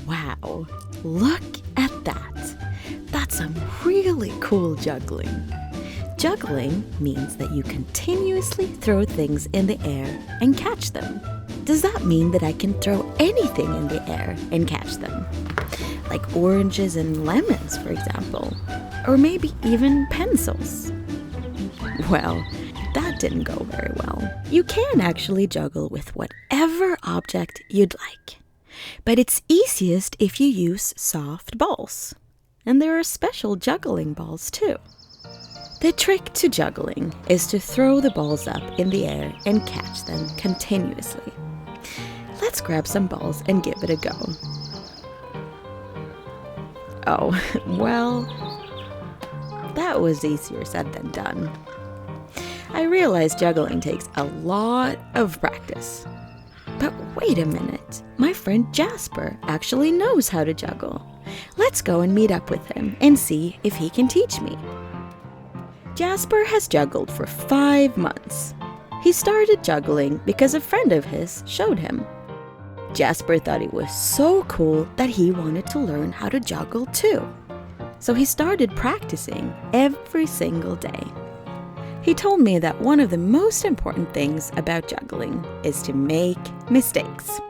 Wow, look at that. That's some really cool juggling. Juggling means that you continuously throw things in the air and catch them. Does that mean that I can throw anything in the air and catch them? Like oranges and lemons, for example. Or maybe even pencils. Well, that didn't go very well. You can actually juggle with whatever object you'd like. But it's easiest if you use soft balls. And there are special juggling balls too. The trick to juggling is to throw the balls up in the air and catch them continuously. Let's grab some balls and give it a go. Oh, well, that was easier said than done. I realize juggling takes a lot of practice. But wait a minute, my friend Jasper actually knows how to juggle. Let's go and meet up with him and see if he can teach me. Jasper has juggled for 5 months. He started juggling because a friend of his showed him. Jasper thought it was so cool that he wanted to learn how to juggle too. So he started practicing every single day. He told me that one of the most important things about juggling is to make mistakes,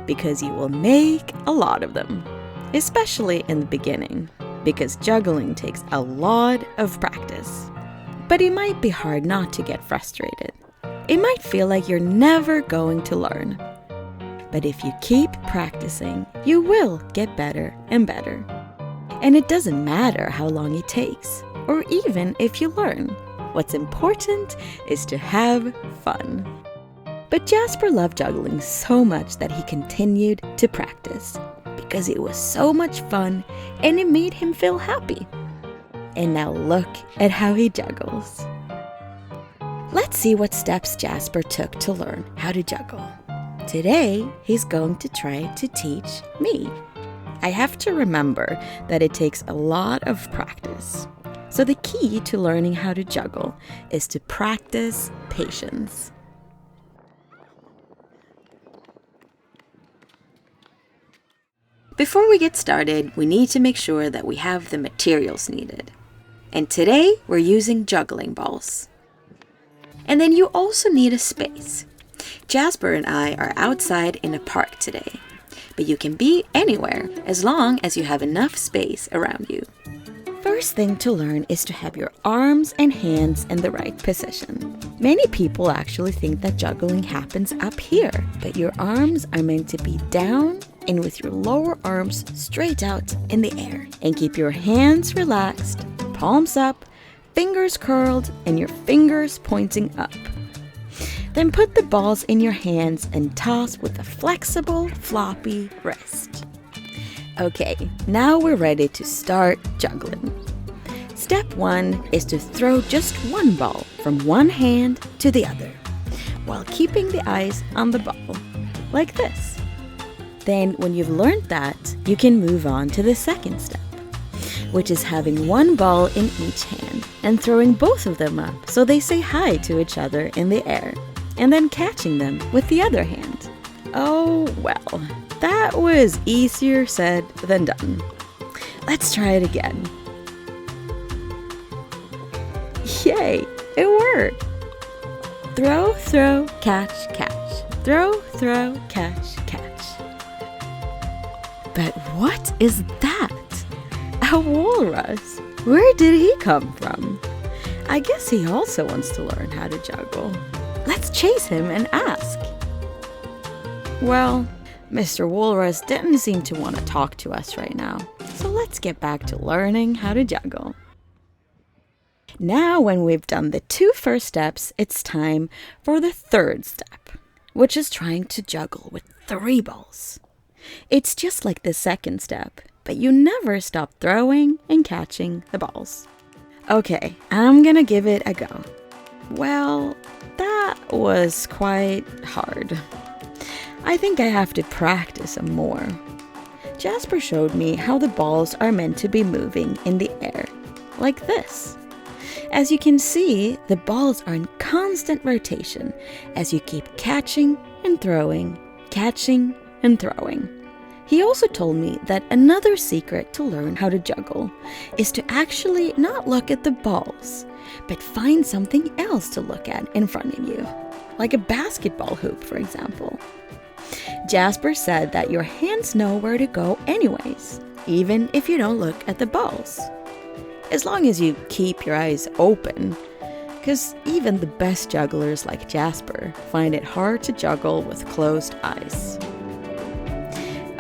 because you will make a lot of them, especially in the beginning, because juggling takes a lot of practice. But it might be hard not to get frustrated. It might feel like you're never going to learn. But if you keep practicing, you will get better and better. And it doesn't matter how long it takes, or even if you learn. What's important is to have fun. But Jasper loved juggling so much that he continued to practice because it was so much fun and it made him feel happy. And now look at how he juggles. Let's see what steps Jasper took to learn how to juggle. Today, he's going to try to teach me. I have to remember that it takes a lot of practice. So the key to learning how to juggle is to practice patience. Before we get started, we need to make sure that we have the materials needed. And today, we're using juggling balls. And then you also need a space. Jasper and I are outside in a park today. But you can be anywhere as long as you have enough space around you. First thing to learn is to have your arms and hands in the right position. Many people actually think that juggling happens up here, but your arms are meant to be down and with your lower arms straight out in the air. And keep your hands relaxed, palms up, fingers curled, and your fingers pointing up. Then put the balls in your hands and toss with a flexible, floppy wrist. Okay, now we're ready to start juggling. Step 1 is to throw just one ball from one hand to the other, while keeping the eyes on the ball, like this. Then when you've learned that, you can move on to the second step, which is having one ball in each hand and throwing both of them up so they say hi to each other in the air, and then catching them with the other hand. Oh, well, that was easier said than done. Let's try it again. Yay, it worked! Throw, throw, catch, catch. Throw, throw, catch, catch. But what is that? A walrus? Where did he come from? I guess he also wants to learn how to juggle. Let's chase him and ask. Well, Mr. Walrus didn't seem to want to talk to us right now, so let's get back to learning how to juggle. Now, when we've done the 2 first steps, it's time for the 3rd step, which is trying to juggle with 3 balls. It's just like the 2nd step, but you never stop throwing and catching the balls. Okay, I'm gonna give it a go. Well, that was quite hard. I think I have to practice some more. Jasper showed me how the balls are meant to be moving in the air, like this. As you can see, the balls are in constant rotation as you keep catching and throwing, catching and throwing. He also told me that another secret to learn how to juggle is to actually not look at the balls, but find something else to look at in front of you, like a basketball hoop, for example. Jasper said that your hands know where to go anyways, even if you don't look at the balls. As long as you keep your eyes open, because even the best jugglers like Jasper find it hard to juggle with closed eyes.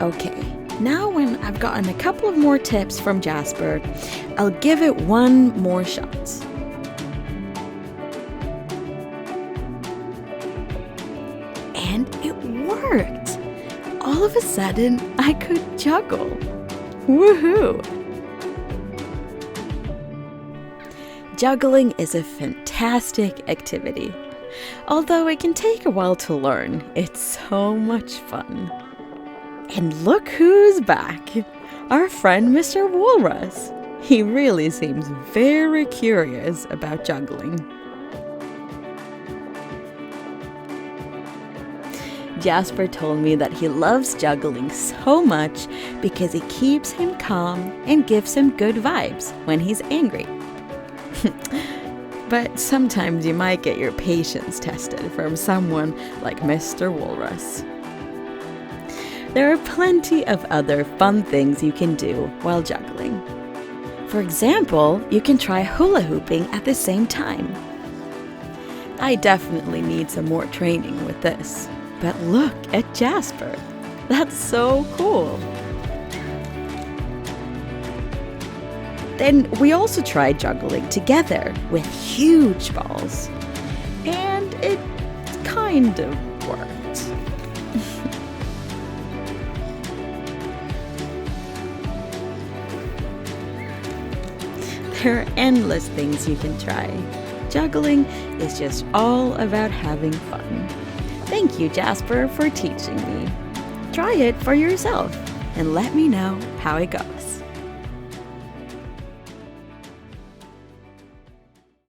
Okay, now when I've gotten a couple of more tips from Jasper, I'll give it one more shot. And it worked! All of a sudden, I could juggle. Woohoo! Juggling is a fantastic activity. Although it can take a while to learn, it's so much fun. And look who's back! Our friend Mr. Walrus. He really seems very curious about juggling. Jasper told me that he loves juggling so much because it keeps him calm and gives him good vibes when he's angry. But sometimes you might get your patience tested from someone like Mr. Walrus. There are plenty of other fun things you can do while juggling. For example, you can try hula hooping at the same time. I definitely need some more training with this, but look at Jasper. That's so cool. Then we also tried juggling together with huge balls, and it kind of worked. There are endless things you can try. Juggling is just all about having fun. Thank you, Jasper, for teaching me. Try it for yourself and let me know how it goes.